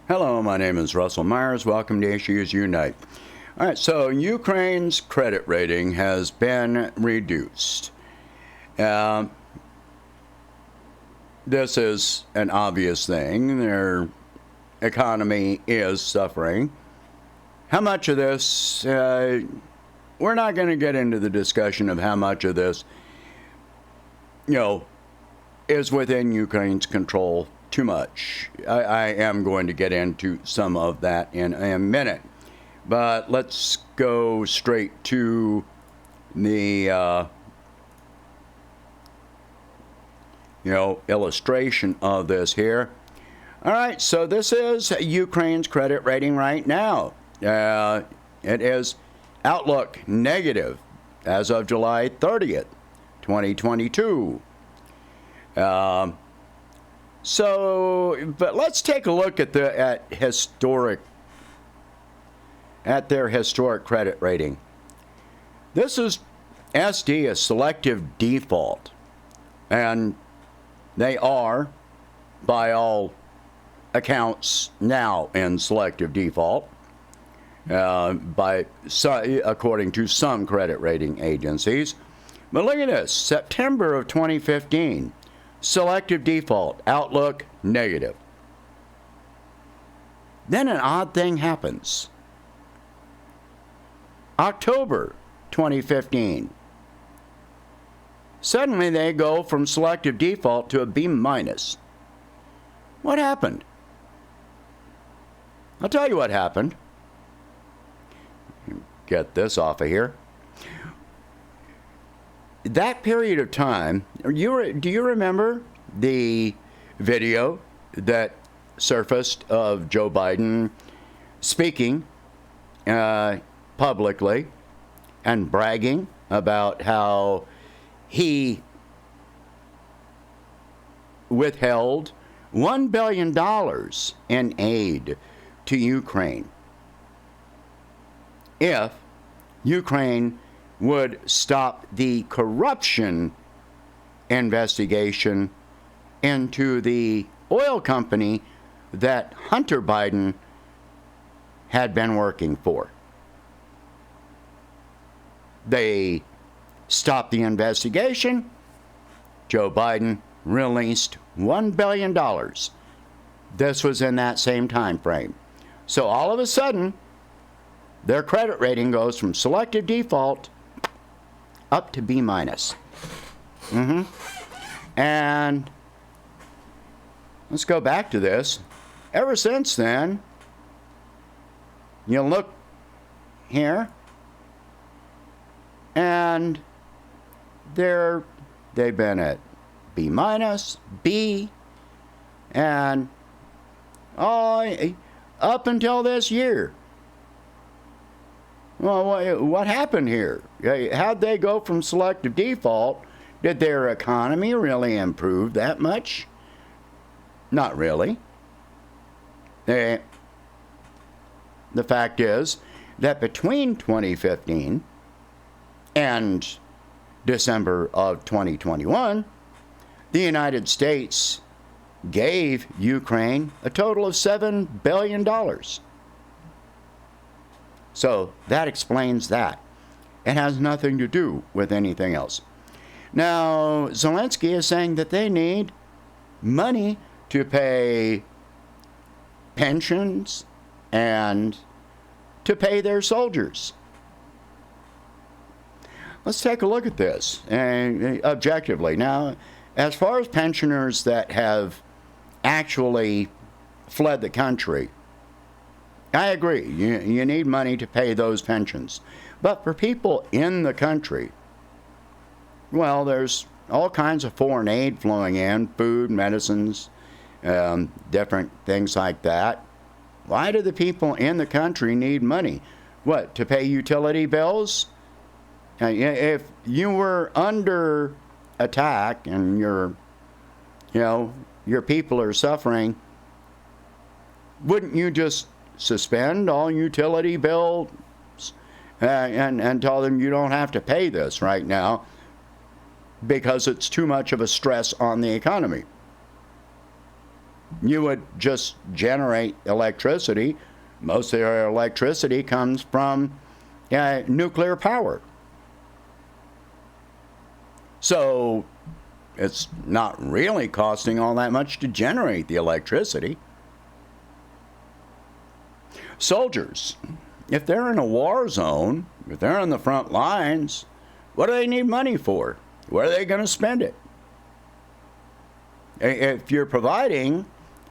Hello, my name is Russell Myers. Welcome to Issues Unite. All right, so Ukraine's credit rating has been reduced. This is an obvious thing. Their economy is suffering. How much of this, we're not going to get into the discussion of how much of this, is within Ukraine's control. Too much. I am going to get into some of that in a minute. But let's go straight to the, illustration of this here. All right, so this is Ukraine's credit rating right now. It is outlook negative as of July 30th, 2022. But let's take a look at their historic credit rating. This is SD, a selective default, and they are, by all accounts, now in selective default, according to some credit rating agencies. But look at this, September of 2015. Selective default, outlook negative. Then an odd thing happens. October 2015. Suddenly they go from selective default to a B minus. What happened? I'll tell you what happened. Get this off of here. That period of time, do you remember the video that surfaced of Joe Biden speaking publicly and bragging about how he withheld $1 billion in aid to Ukraine if Ukraine would stop the corruption investigation into the oil company that Hunter Biden had been working for. They stopped the investigation. Joe Biden released $1 billion. This was in that same time frame. So all of a sudden, their credit rating goes from selective default up to B minus. And let's go back to this. Ever since then, you look here, and they've been at B minus, B, and up until this year. Well, what happened here? How'd they go from selective default? Did their economy really improve that much? Not really. The fact is that between 2015 and December of 2021, the United States gave Ukraine a total of $7 billion. So that explains that. It has nothing to do with anything else. Now, Zelensky is saying that they need money to pay pensions and to pay their soldiers. Let's take a look at this objectively. Now, as far as pensioners that have actually fled the country, I agree. You need money to pay those pensions. But for people in the country, well, there's all kinds of foreign aid flowing in, food, medicines, different things like that. Why do the people in the country need money? What, to pay utility bills? If you were under attack and your people are suffering, wouldn't you just suspend all utility bills and tell them you don't have to pay this right now because it's too much of a stress on the economy? you would just generate electricity. Most of our electricity comes from nuclear power. So it's not really costing all that much to generate the electricity. Soldiers, if they're in a war zone, if they're on the front lines, what do they need money for? Where are they going to spend it? If you're providing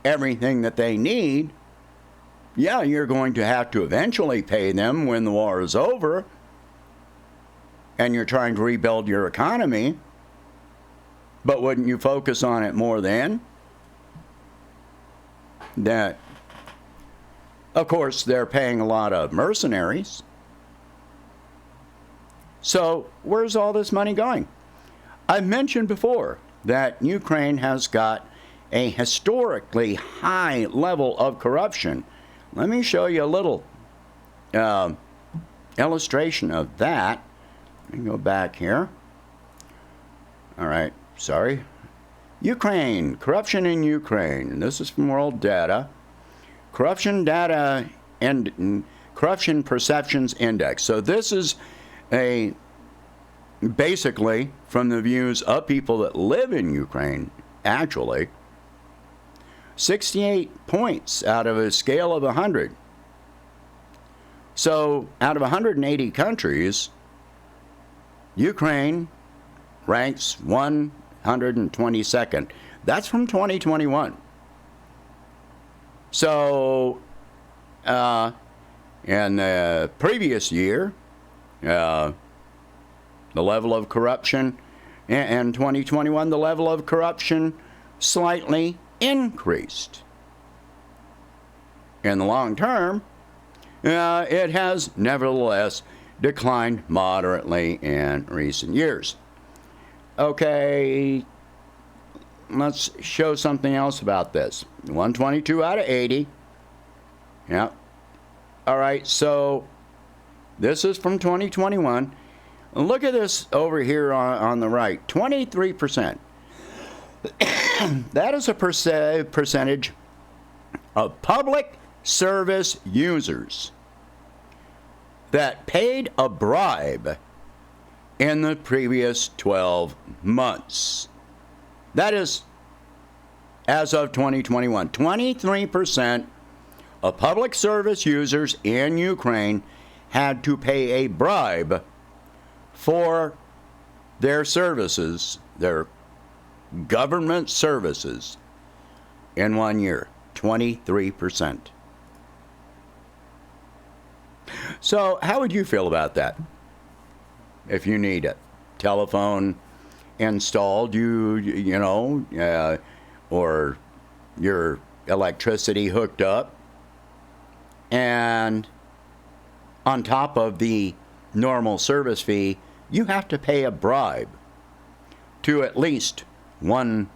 everything that they need, yeah, you're going to have to eventually pay them when the war is over and you're trying to rebuild your economy. But wouldn't you focus on it more then? That, of course, they're paying a lot of mercenaries. So where's all this money going? I've mentioned before that Ukraine has got a historically high level of corruption. Let me show you a little illustration of that. Let me go back here. All right, sorry. Ukraine, corruption in Ukraine. And this is from World Data. Corruption Data and Corruption Perceptions Index. So this is basically from the views of people that live in Ukraine, actually. 68 points out of a scale of 100. So out of 180 countries, Ukraine ranks 122nd. That's from 2021. So in the previous year, the level of corruption in 2021, the level of corruption slightly increased. In the long term, it has nevertheless declined moderately in recent years. Okay, let's show something else about this. 122 out of 80. Yeah. All right, so this is from 2021. Look at this over here on the right, 23%. That is a percentage of public service users that paid a bribe in the previous 12 months. That is as of 2021. 23% of public service users in Ukraine had to pay a bribe for their services, their government services, in 1 year. 23%. So how would you feel about that? If you need a telephone installed, or your electricity hooked up, and on top of the normal service fee, you have to pay a bribe to at least one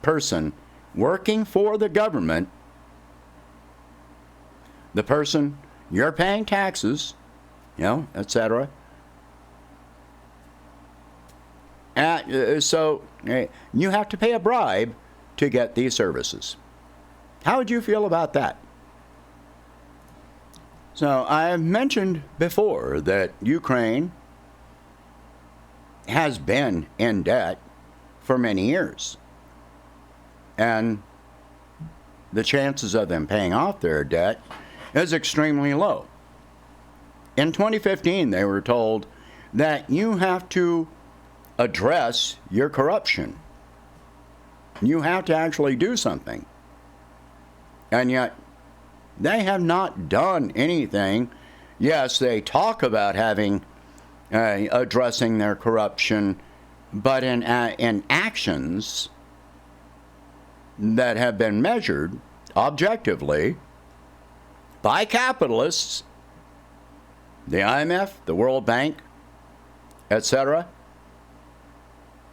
person working for the government. The person, you're paying taxes, etc. So you have to pay a bribe to get these services. How would you feel about that? So I've mentioned before that Ukraine has been in debt for many years. And the chances of them paying off their debt is extremely low. In 2015, they were told that you have to address your corruption. You have to actually do something. And yet, they have not done anything. Yes, they talk about addressing their corruption, but in actions that have been measured objectively by capitalists, the IMF, the World Bank, etc.,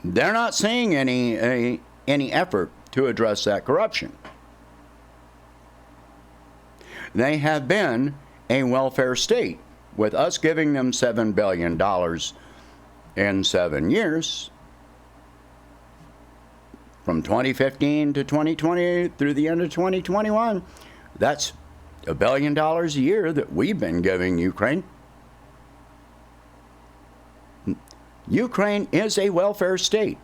they're not seeing any effort to address that corruption. They have been a welfare state, with us giving them $7 billion in 7 years. from 2015 to 2020 through the end of 2021. That's $1 billion a year that we've been giving Ukraine. Ukraine is a welfare state.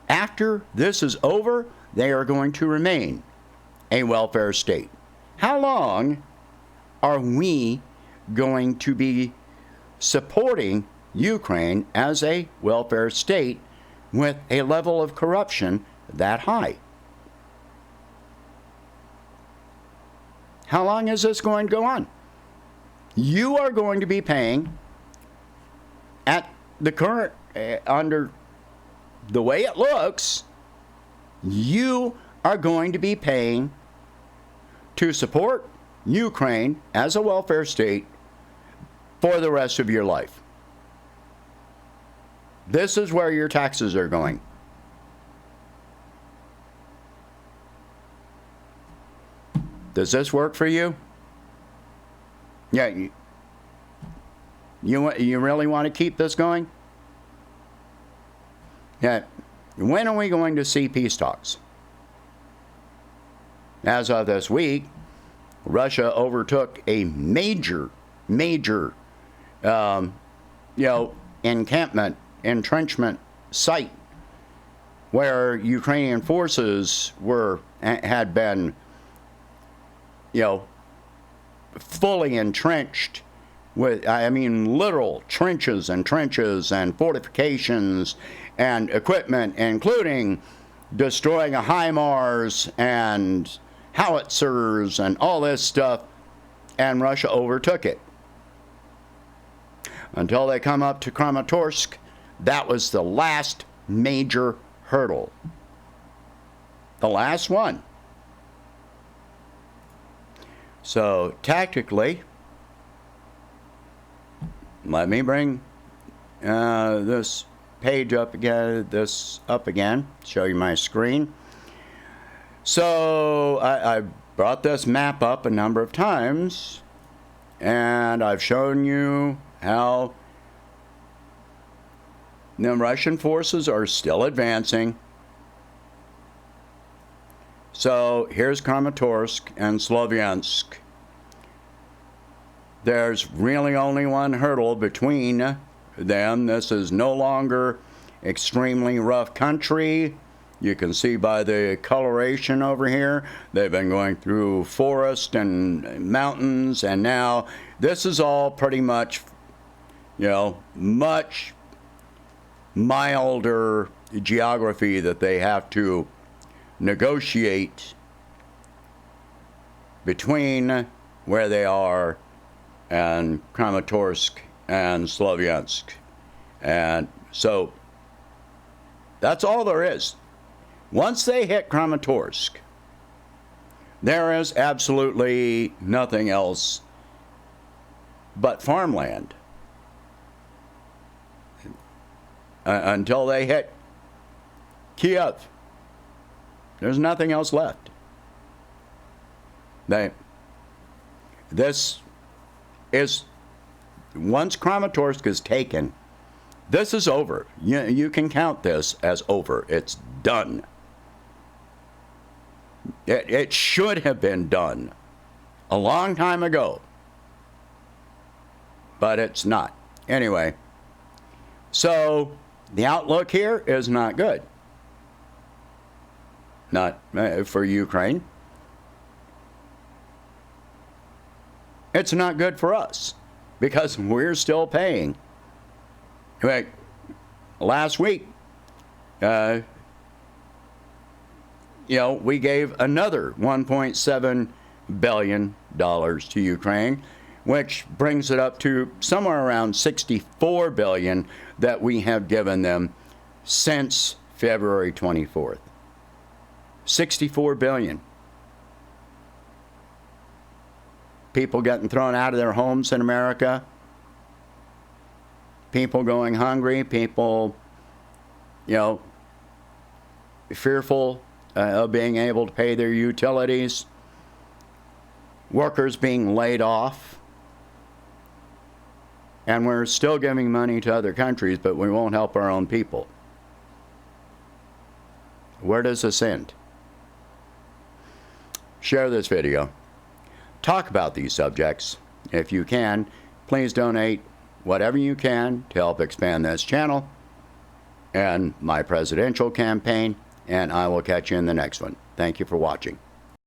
After this is over, they are going to remain a welfare state. How long are we going to be supporting Ukraine as a welfare state with a level of corruption that high? How long is this going to go on? You are going to be paying at the current, under the way it looks, you are going to be paying to support Ukraine as a welfare state for the rest of your life. This is where your taxes are going. Does this work for you? Yeah, you really want to keep this going? Yeah. When are we going to see peace talks? As of this week, Russia overtook a major encampment, entrenchment site where Ukrainian forces had been, fully entrenched with, literal trenches and fortifications and equipment, including destroying a HIMARS and howitzers and all this stuff, and Russia overtook it. Until they come up to Kramatorsk, that was the last major hurdle. The last one. So tactically, let me bring this page up again, show you my screen. So I brought this map up a number of times, and I've shown you how the Russian forces are still advancing. So here's Kramatorsk and Sloviansk. There's really only one hurdle between them. This is no longer extremely rough country. You can see by the coloration over here, they've been going through forest and mountains, and now this is all pretty much, much milder geography that they have to negotiate between where they are and Kramatorsk and Sloviansk. And so that's all there is. Once they hit Kramatorsk, there is absolutely nothing else but farmland until they hit Kiev. There's nothing else left. This is, once Kramatorsk is taken, this is over. You can count this as over. It's done. It should have been done a long time ago, but it's not. Anyway, so the outlook here is not good. Not for Ukraine. It's not good for us because we're still paying. Last week, we gave another $1.7 billion to Ukraine, which brings it up to somewhere around $64 billion that we have given them since February 24th. $64 billion. People getting thrown out of their homes in America. People going hungry. People, fearful of being able to pay their utilities. Workers being laid off. And we're still giving money to other countries, but we won't help our own people. Where does this end? Share this video. Talk about these subjects. If you can, please donate whatever you can to help expand this channel and my presidential campaign, and I will catch you in the next one. Thank you for watching.